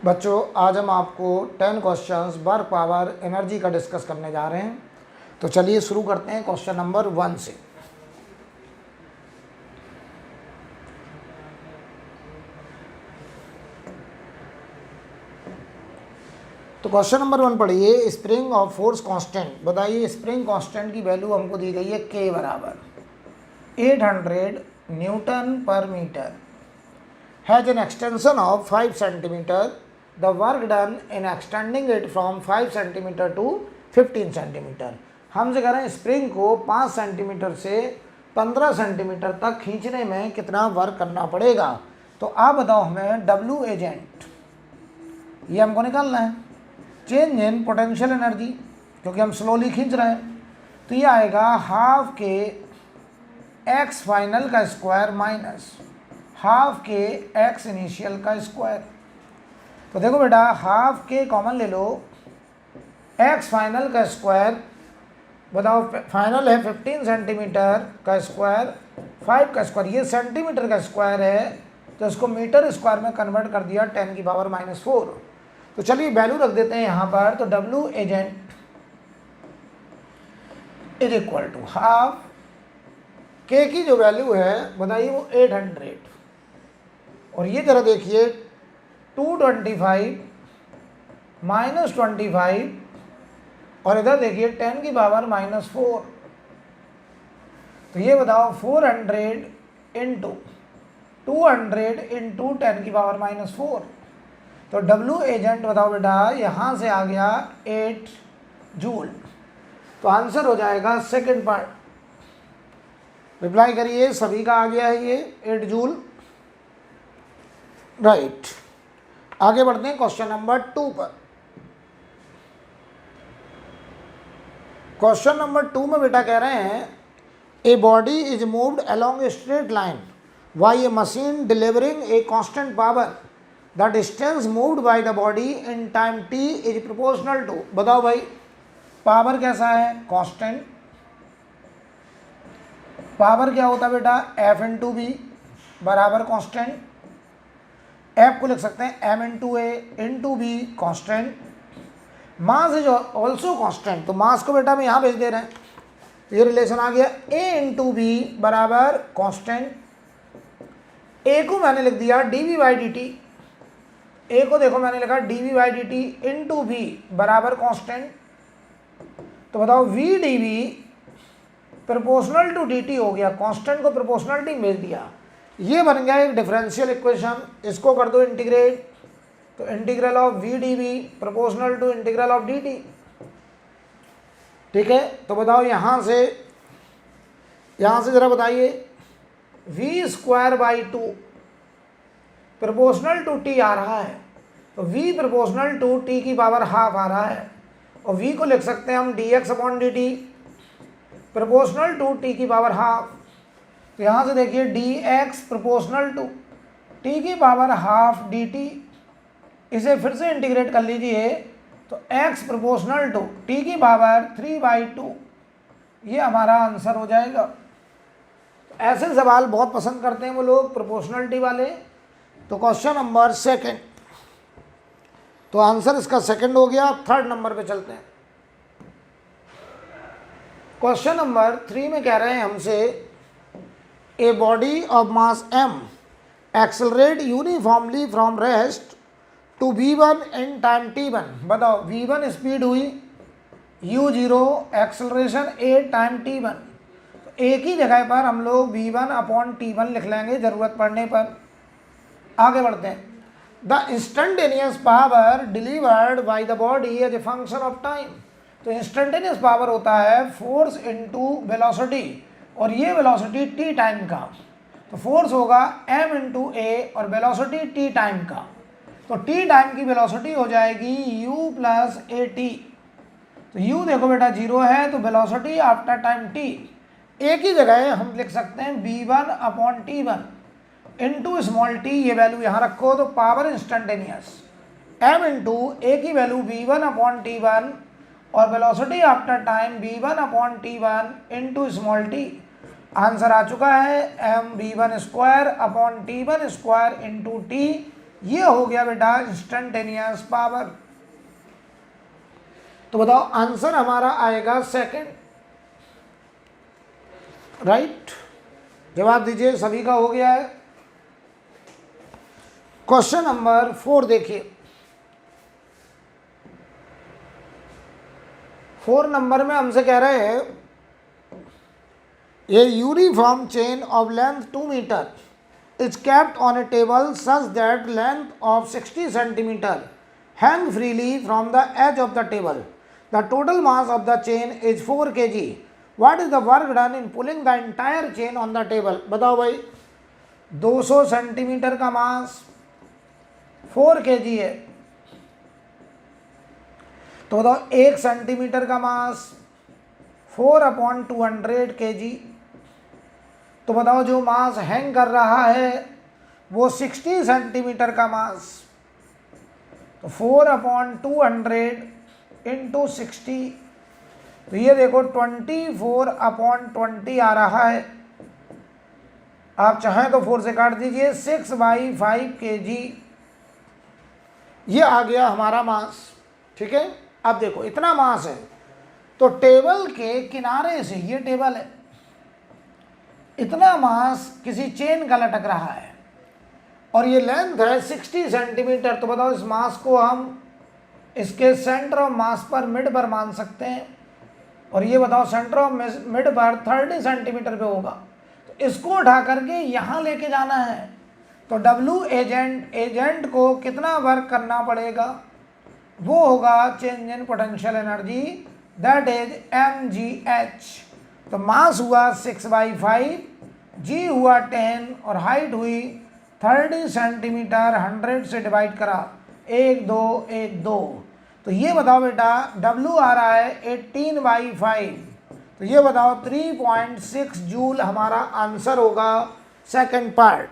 बच्चों आज हम आपको 10 क्वेश्चंस वर्क पावर एनर्जी का डिस्कस करने जा रहे हैं। तो चलिए शुरू करते हैं क्वेश्चन नंबर 1 से। तो क्वेश्चन नंबर 1 पढ़िए, स्प्रिंग ऑफ फोर्स कांस्टेंट। बताइए स्प्रिंग कांस्टेंट की वैल्यू हमको दी गई है K बराबर 800 newton per metre, has an extension of 5 centimetre, the work done in extending it from 5 centimetre to 15 centimetre. हमसे कह रहे हैं स्प्रिंग को 5 सेंटीमीटर से 15 सेंटीमीटर तक खींचने में कितना वर्क करना पड़ेगा। तो आप बताओ हमें W एजेंट, ये हमको निकालना है। चेंज इन पोटेंशियल एनर्जी, क्योंकि हम स्लोली खींच रहे हैं, तो ये आएगा हाफ के एक्स फाइनल का स्क्वायर माइनस हाफ के एक्स इनिशियल का स्क्वायर। तो देखो बेटा, हाफ के कॉमन ले लो, एक्स फाइनल का स्क्वायर, बताओ फाइनल है 15 सेंटीमीटर का स्क्वायर, 5 का स्क्वायर, ये सेंटीमीटर का स्क्वायर है, तो इसको मीटर स्क्वायर में कन्वर्ट कर दिया 10 की पावर -4। तो चलिए वैल्यू रख देते हैं यहाँ पर। तो W agent is equal to half K की जो वैल्यू है बताइए वो 800, और ये जरा देखिए 225 -25, और इधर देखिए 10 की पावर -4। तो ये बताओ 400 इंटू 200 इंटू 10 की पावर -4। तो W एजेंट बताओ बेटा, यहाँ से आ गया 8 जूल। तो आंसर हो जाएगा सेकंड पार्ट। रिप्लाई करिए, सभी का आ गया है ये 8 जूल, राइट। आगे बढ़ते हैं क्वेश्चन नंबर 2 पर। क्वेश्चन नंबर 2 में बेटा कह रहे हैं a body is moved along a straight line by a machine delivering a constant power, the distance moved by the body in time t is proportional to. बताओ भाई power कैसा है, कांस्टेंट। पावर क्या होता है बेटा, F इंटू बी बराबर constant. F को लिख सकते हैं M into A into be constant. Mass is also constant, तो मास को बेटा हम यहाँ भेज दे रहे हैं, ये रिलेशन आ गया A इंटू बी बराबर कांस्टेंट। A को मैंने लिख दिया dv by d t, A को देखो मैंने लिखा dv by d t into b बराबर कांस्टेंट। तो बताओ v dv proportional to dt हो गया, कांस्टेंट को प्रोपोर्शनलिटी भेज दिया, ये बन गया एक डिफरेंशियल इक्वेशन। इसको कर दो इंटीग्रेट, तो integral of v dv proportional to integral of dt। ठीक है, तो बताओ यहाँ से ज़रा बताइए, v square by 2 proportional to t आ रहा है, तो v प्रोपोर्शनल टू t की पावर हाफ आ रहा है, और v को लिख सकते हैं हम dx upon dt proportional to t की पावर हाफ। तो यहाँ से देखिए dx प्रोपोर्शनल टू t की पावर हाफ dt, इसे फिर से इंटीग्रेट कर लीजिए, तो x प्रोपोर्शनल टू t की पावर 3/2, ये हमारा आंसर हो जाएगा। तो ऐसे सवाल बहुत पसंद करते हैं वो लोग प्रोपोर्शनलिटी वाले। तो क्वेश्चन नंबर 2, तो आंसर इसका सेकंड हो गया। थर्ड नंबर पे चलते हैं। क्वेश्चन नंबर 3 में कह रहे हैं हमसे a body of mass m accelerate uniformly from rest to v1 in time t1। बताओ v1 स्पीड हुई, u0 acceleration a time t1। तो एक ही जगह पर हम लोग v1 अपॉन t1 लिख लेंगे ज़रूरत पड़ने पर। आगे बढ़ते हैं। The instantaneous power delivered by the body as a function of time. तो इंस्टेंटेनियस पावर होता है फोर्स इनटू वेलोसिटी, और ये वेलोसिटी t टाइम का, तो फोर्स होगा m इंटू ए और वेलोसिटी t टाइम का। तो t टाइम की वेलोसिटी हो जाएगी u प्लस ए टी। तो u देखो बेटा 0 है, तो वेलोसिटी आफ्टर टाइम t एक ही जगह हम लिख सकते हैं v1 upon t1 into small t, ये वैल्यू यहाँ रखो, तो power instantaneous m into a की वैल्यू v1 अपॉन t1 और velocity after time v1 upon t1 into small t। Answer आ चुका है m v1 square upon t1 square into t, ये हो गया बेटा इंस्टेंटेनियस पावर। तो बताओ आंसर हमारा आएगा सेकंड, राइट। जवाब दीजिए, सभी का हो गया है। क्वेश्चन नंबर 4 देखिए। 4 नंबर में हमसे कह रहे हैं A uniform chain of length 2 meter is kept on a table such that length of 60 centimeter hang freely from the edge of the table. The total mass of the chain is 4 kg. What is the work done in pulling the entire chain on the table? बताओ भाई, 200 centimetre का मास 4 kg है, तो बताओ 1 centimetre का मास 4/200 kg। तो बताओ जो मास हैंग कर रहा है वो 60 सेंटीमीटर का मास, तो 4/200 इंटू 60, तो ये देखो 24/20 आ रहा है। आप चाहें तो 4 से काट दीजिए, 6/5 kg ये आ गया हमारा मास। ठीक है, अब देखो इतना मास है, तो टेबल के किनारे से, ये टेबल है, इतना मास किसी चेन का लटक रहा है और ये लेंथ है 60 सेंटीमीटर। तो बताओ इस मास को हम इसके सेंटर ऑफ मास पर मिड पर मान सकते हैं, और ये बताओ सेंटर ऑफ मिड पर 30 सेंटीमीटर पे होगा। तो इसको उठा करके यहाँ लेके जाना है, तो W एजेंट को कितना वर्क करना पड़ेगा, वो होगा change in potential energy, that is mgh। तो मास हुआ 6/5, g हुआ 10 और हाइट हुई 30 सेंटीमीटर। 100 से डिवाइड करा, 1 2 1 2, तो ये बताओ बेटा W आ रहा है 18/5, तो ये बताओ 3.6 जूल हमारा आंसर होगा सेकंड पार्ट।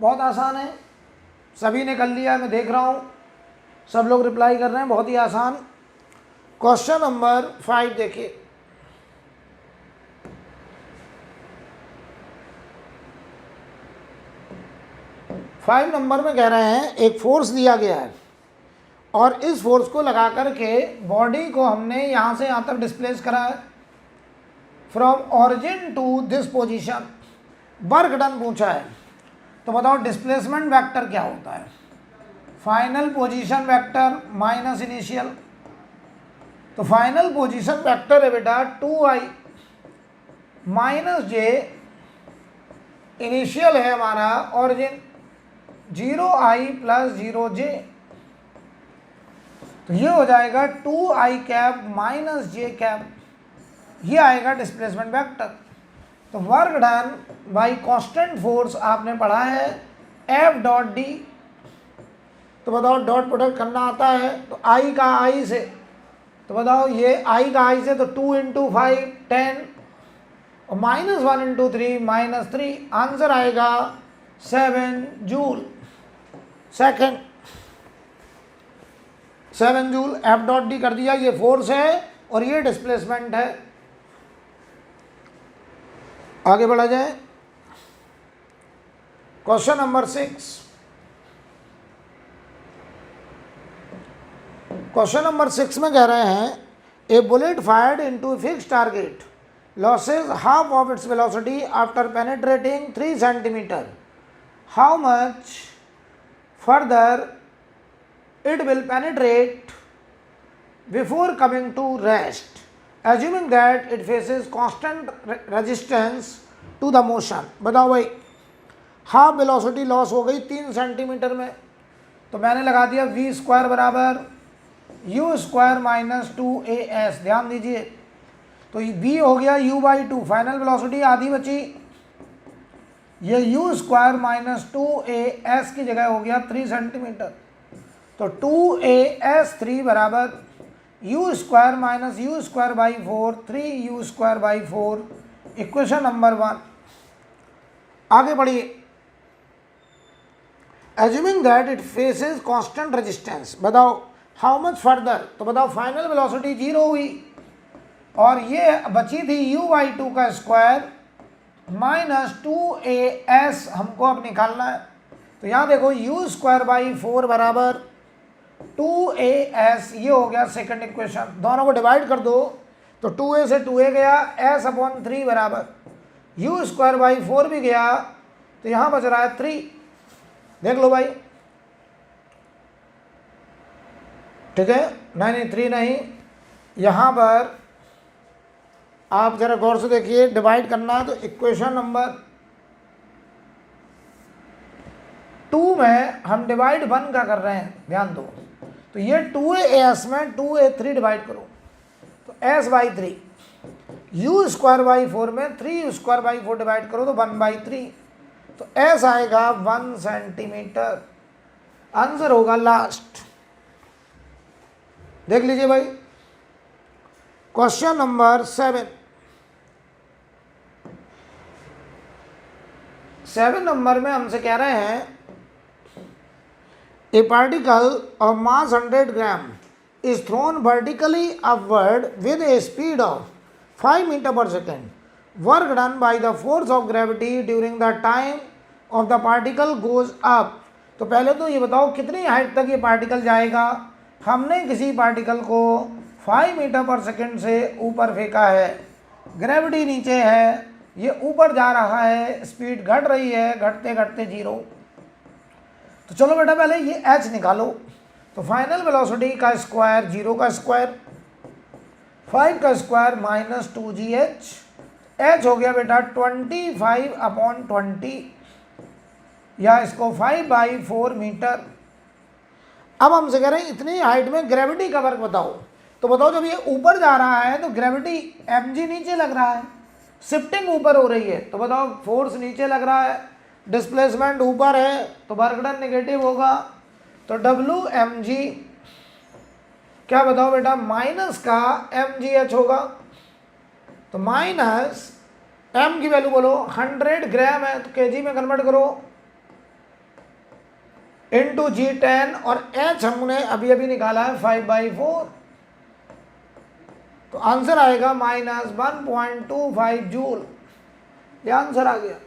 बहुत आसान है, सभी ने कर लिया, मैं देख रहा हूँ सब लोग रिप्लाई कर रहे हैं, बहुत ही आसान। क्वेश्चन नंबर 5 देखिए। फाइव नंबर में कह रहे हैं एक फोर्स दिया गया है और इस फोर्स को लगा करके बॉडी को हमने यहाँ से यहाँ तक डिस्प्लेस करा है from origin to this position. Work done पूछा है, तो बताओ डिस्प्लेसमेंट वेक्टर क्या होता है, final position vector minus initial. तो फाइनल पोजीशन वेक्टर है बेटा 2i माइनस जे, इनिशियल है हमारा ऑरिजिन 0i प्लस 0j, तो ये हो जाएगा 2i cap minus j cap, ये आएगा डिस्प्लेसमेंट वेक्टर। तो work done by constant force आपने पढ़ा है F.d। तो बताओ डॉट प्रोडक्ट करना आता है, तो i का i से, तो बताओ ये i का i से, तो 2 × 5 10 और -1 × 3 -3, आंसर आएगा 7 जूल। सेकंड 7 जूल F.d कर दिया, ये फोर्स है और ये डिस्प्लेसमेंट है। आगे बढ़ा जाए, क्वेश्चन नंबर 6। क्वेश्चन नंबर 6 में कह रहे हैं a bullet fired into fixed target loses half of its velocity after penetrating 3 centimetre, how much further it will penetrate before coming to rest, assuming that it faces constant resistance to the motion। बताओ भाई, half velocity loss हो गई 3 centimetre में, तो मैंने लगा दिया v² बराबर u² माइनस 2as। ध्यान दीजिए, तो v हो गया u/2, फाइनल वेलोसिटी आधी बची, ये u² माइनस 2as की जगह हो गया 3 सेंटीमीटर, तो 2as3 बराबर u² minus u²/4 3u²/4, equation number 1। आगे बढ़िए, assuming that it faces constant resistance, बताओ हाउ मच फर्दर। तो बताओ फाइनल वेलोसिटी 0 हुई और ये बची थी u/2 का स्क्वायर माइनस 2as हमको अब निकालना है, तो यहाँ देखो यू स्क्वायर बाई 4 बराबर 2as, ये हो गया सेकंड इक्वेशन। दोनों को डिवाइड कर दो तो 2a से 2a गया, s अपॉन 3 बराबर यू स्क्वायर बाई 4 भी गया, तो यहाँ बच रहा है 3। देख लो भाई, ठीक है, नहीं 3 नहीं, यहाँ पर आप जरा गौर से देखिए, डिवाइड करना तो इक्वेशन नंबर 2 में हम डिवाइड 1 का कर रहे हैं, ध्यान दो। तो ये 2as में 2a3 डिवाइड करो तो s by 3, you square by 4 में 3 स्क्वायर बाई 4 डिवाइड करो तो 1/3, तो s आएगा 1 सेंटीमीटर। आंसर होगा लास्ट। देख लीजिए भाई, क्वेश्चन नंबर 7 नंबर में हमसे कह रहे हैं a particle of mass 100 gram is thrown vertically upward with a speed of 5 metre per second, work done by the force of gravity during the time of the particle goes up. तो पहले तो ये बताओ कितनी height तक ये particle जाएगा। हमने किसी पार्टिकल को 5 मीटर पर सेकेंड से ऊपर फेंका है, ग्रेविटी नीचे है, ये ऊपर जा रहा है, स्पीड घट रही है, घटते घटते 0। तो चलो बेटा पहले ये h निकालो। तो फाइनल वेलोसिटी का स्क्वायर 0 का स्क्वायर, 5 का स्क्वायर माइनस 2gh, h हो गया बेटा 25/20, या इसको 5/4 मीटर। अब हमसे कह रहे हैं इतनी हाइट में ग्रेविटी का वर्क बताओ। तो बताओ जब ये ऊपर जा रहा है तो ग्रेविटी mg नीचे लग रहा है, शिफ्टिंग ऊपर हो रही है, तो बताओ फोर्स नीचे लग रहा है, डिस्प्लेसमेंट ऊपर है, तो वर्क डन नेगेटिव होगा। तो Wmg क्या बताओ बेटा, माइनस का mgh होगा। तो माइनस m की वैल्यू बोलो, 100 ग्राम है तो kg में कन्वर्ट करो, इंटू G10, और h हमने अभी अभी निकाला है 5/4, तो आंसर आएगा -1.25 जूल। ये आंसर आ गया।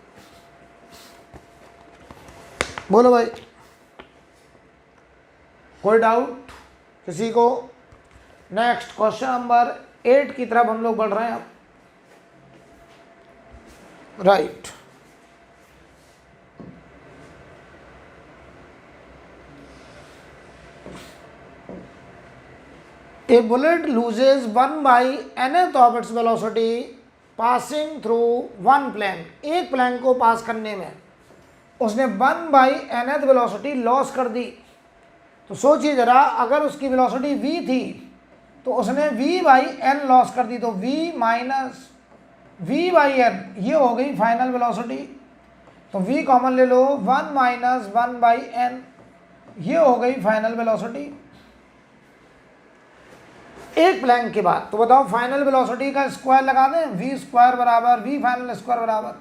बोलो भाई, कोई डाउट किसी को? नेक्स्ट क्वेश्चन नंबर 8 की तरफ हम लोग बढ़ रहे हैं। Right, A bullet loses 1/nth of its velocity passing through one plank। एक प्लैंक को पास करने में उसने 1/nth वेलोसिटी लॉस कर दी। तो सोचिए जरा, अगर उसकी वेलोसिटी v थी तो उसने v/n लॉस कर दी, तो v माइनस v/n ये हो गई फाइनल वेलोसिटी। तो v कॉमन ले लो, 1 माइनस 1/n ये हो गई फाइनल वेलोसिटी एक प्लैंक के बाद। तो बताओ फाइनल वेलोसिटी का स्क्वायर लगा दें, v स्क्वायर बराबर v फाइनल स्क्वायर बराबर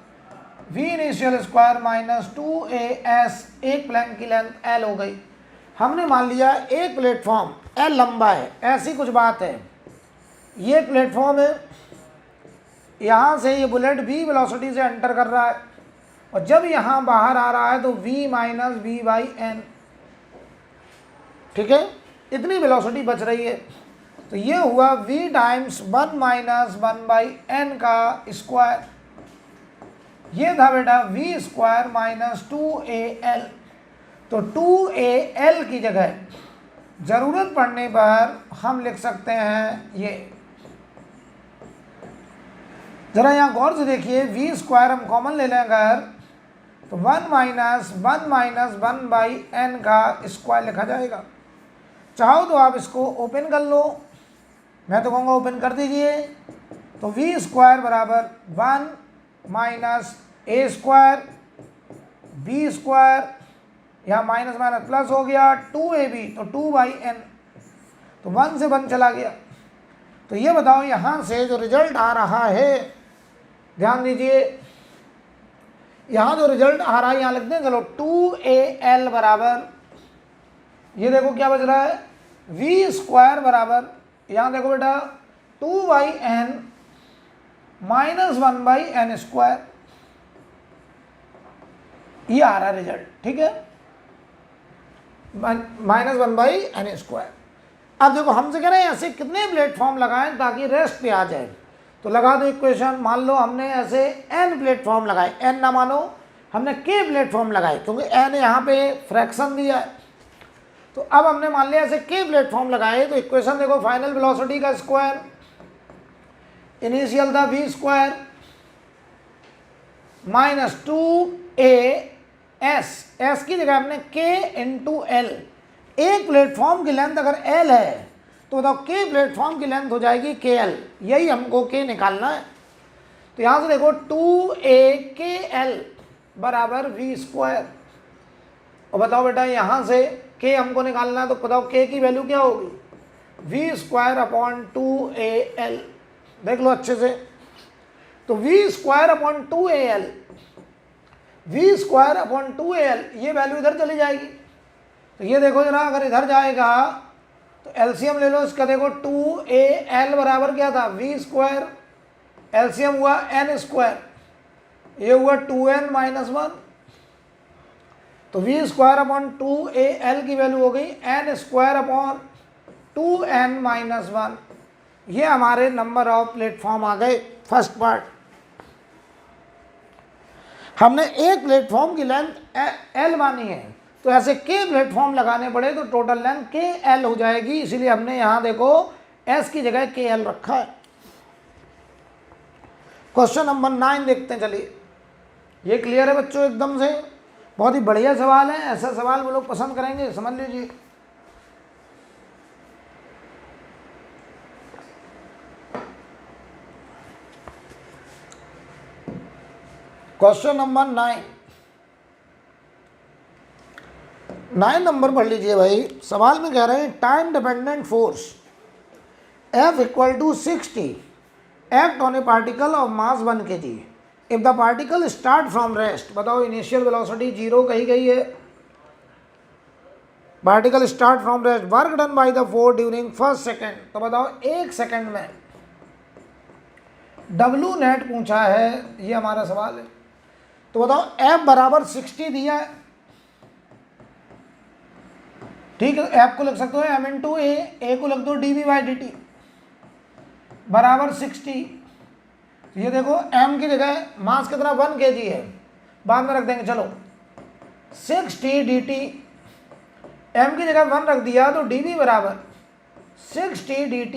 v initial square minus 2as, एक प्लैंक की लेंथ l हो गई। हमने मान लिया एक प्लेटफॉर्म l लंबा है, ऐसी कुछ बात है, ये प्लेटफॉर्म है, यहाँ से ये बुलेट v वेलोसिटी से एंटर कर रहा है, और जब यहाँ बाहर आ रहा है तो v माइनस v/n, ठीक है, इतनी वेलोसिटी बच रही है। तो ये हुआ v टाइम्स 1 माइनस 1/n का स्क्वायर, ये था बेटा v स्क्वायर माइनस 2al। तो 2al की जगह ज़रूरत पड़ने पर हम लिख सकते हैं ये, ज़रा यहाँ गौर से देखिए, v स्क्वायर हम कॉमन ले लें अगर, तो 1 माइनस 1/n का स्क्वायर लिखा जाएगा। चाहो तो आप इसको ओपन कर लो, मैं तो कहूँगा ओपन कर दीजिए। तो v स्क्वायर बराबर 1 minus a square b square, यहाँ माइनस माइनस प्लस हो गया, 2ab, तो 2/n, तो 1 से 1 चला गया। तो ये बताओ यहाँ से जो रिजल्ट आ रहा है, ध्यान दीजिए, यहाँ जो रिजल्ट आ रहा है यहाँ लिखते हैं, चलो 2al बराबर, ये देखो क्या बच रहा है, v स्क्वायर बराबर, यहाँ देखो बेटा 2/n माइनस 1/n स्क्वायर, ये आ रहा है रिजल्ट, ठीक है। -1/n²। अब देखो हमसे कह रहे हैं ऐसे कितने प्लेटफॉर्म लगाएं ताकि रेस्ट पे आ जाए, तो लगा दो इक्वेशन। मान लो हमने ऐसे n प्लेटफॉर्म लगाए, n ना मानो, हमने k प्लेटफॉर्म लगाए क्योंकि n यहाँ पे फ्रैक्शन दिया है। तो अब हमने मान लिया ऐसे k प्लेटफॉर्म लगाए, तो इक्वेशन देखो, फाइनल वेलोसिटी का स्क्वायर, इनिशियल था v² माइनस 2as, s की जगह हमने k इंटू एल। एक प्लेटफॉर्म की लेंथ अगर l है तो बताओ k प्लेटफॉर्म की लेंथ हो जाएगी kl, यही हमको k निकालना है। तो यहां से देखो 2akl बराबर v²। और बताओ बेटा यहां से k हमको निकालना है, तो बताओ k की वैल्यू क्या होगी, v²/2al। देख लो अच्छे से, तो v²/2al, v²/2al ये वैल्यू इधर चली जाएगी। तो ये देखो जरा, अगर इधर जाएगा तो एलसीएम ले लो इसका, देखो 2al बराबर क्या था, v², एलसीएम हुआ n², ये हुआ 2n-1, तो v²/2al की वैल्यू हो गई n²/2n-1। ये हमारे नंबर ऑफ प्लेटफॉर्म आ गए। फर्स्ट पार्ट, हमने एक प्लेटफॉर्म की लेंथ l मानी है, तो ऐसे k प्लेटफॉर्म लगाने पड़े तो टोटल लेंथ kl हो जाएगी, इसीलिए हमने यहां देखो s की जगह kl रखा है। क्वेश्चन नंबर 9 देखते हैं, चलिए। ये क्लियर है बच्चों एकदम से, बहुत ही बढ़िया सवाल है, ऐसा सवाल वो लोग पसंद करेंगे, समझ लीजिए। क्वेश्चन नंबर 9 नंबर पढ़ लीजिए भाई। सवाल में कह रहे हैं time dependent force F = 60 act on A particle of mass 1 kg if the particle start from rest. बताओ इनिशियल वेलोसिटी 0 कही गई है, particle start from rest, work done by the force during first second. तो बताओ एक second में W net पूछा है, ये हमारा सवाल है। तो बताओ F बराबर 60 दिया है, ठीक है। F को लिख सकते हो m इंटू a को लिख दो dv/dt बराबर 60। ये देखो m की जगह मास कितना 1 kg है, बाद में रख देंगे, चलो 60 dt, m की जगह 1 रख दिया तो dv बराबर 60 dt।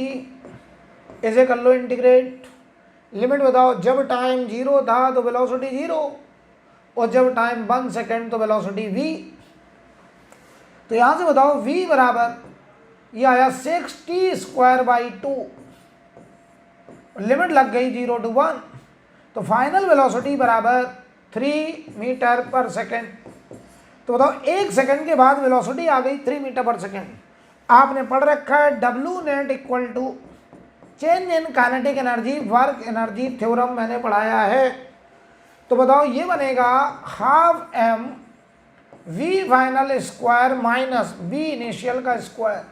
इसे कर लो इंटीग्रेट, लिमिट बताओ, जब टाइम 0 था तो वेलोसिटी 0, और जब टाइम 1 सेकेंड तो वेलोसिटी v। तो यहां से बताओ v बराबर, ये आया 60²/2, लिमिट लग गई 0 to 1, तो फाइनल वेलोसिटी बराबर 3 मीटर पर सेकेंड। तो बताओ एक सेकेंड के बाद वेलोसिटी आ गई 3 मीटर पर सेकेंड। आपने पढ़ रखा है W net equal to change in kinetic energy work energy theorem, मैंने पढ़ाया है। तो बताओ ये बनेगा half m v final square minus v initial का स्क्वायर।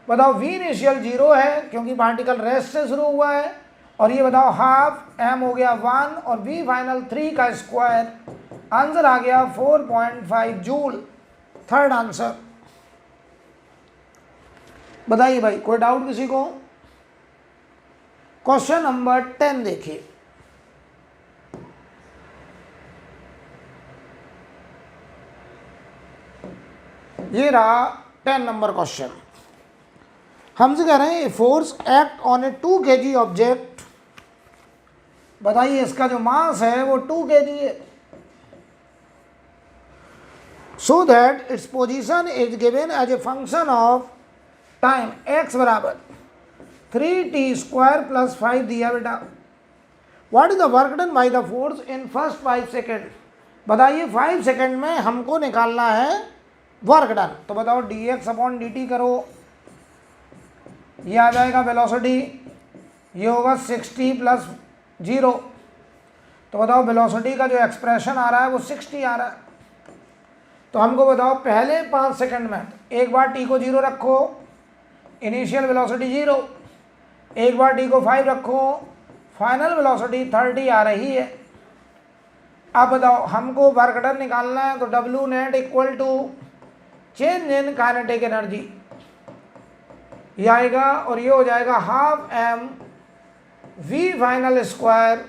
बताओ v इनिशियल 0 है क्योंकि पार्टिकल रेस्ट से शुरू हुआ है, और ये बताओ हाफ m हो गया 1 और v फाइनल 3 का स्क्वायर। आंसर आ गया 4.5 जूल, थर्ड आंसर। बताइए भाई, कोई डाउट किसी को? क्वेश्चन नंबर 10 देखिए। ये रहा 10 नंबर क्वेश्चन। हमसे कह रहे हैं force act on a 2 kg object. बताइए इसका जो मास है वो 2 kg है, so that its position is given as a function of time x बराबर 3t² + 5 दिया बेटा। What is the work done by the force in first 5 second. बताइए 5 सेकेंड में हमको निकालना है वर्क डन। तो बताओ dx/dt करो, ये आ जाएगा वेलोसिटी, ये होगा 60 + 0। तो बताओ वेलोसिटी का जो एक्सप्रेशन आ रहा है वो 60 आ रहा है। तो हमको बताओ पहले 5 सेकंड में एक बार t को 0 रखो, इनिशियल वेलोसिटी 0, एक बार t को 5 रखो, फाइनल वेलोसिटी 30 आ रही है। अब बताओ हमको वर्क डन निकालना है, तो W net equal to change in kinetic energy ये आएगा और ये हो जाएगा half M V final square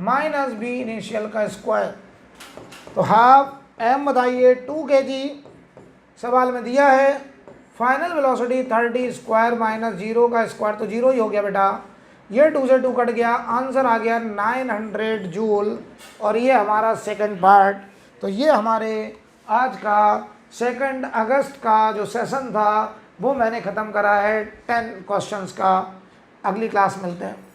minus B initial का स्क्वायर। तो हाफ एम बताइए 2 kg सवाल में दिया है, फाइनल वेलोसिटी 30 स्क्वायर माइनस 0 का स्क्वायर, तो 0 ही हो गया बेटा, ये 2 से 2 कट गया, आंसर आ गया 900 जूल। और ये हमारा सेकंड पार्ट। तो ये हमारे आज का 2 अगस्त का जो सेशन था वो मैंने ख़त्म करा है 10 क्वेश्चंस का। अगली क्लास मिलते हैं।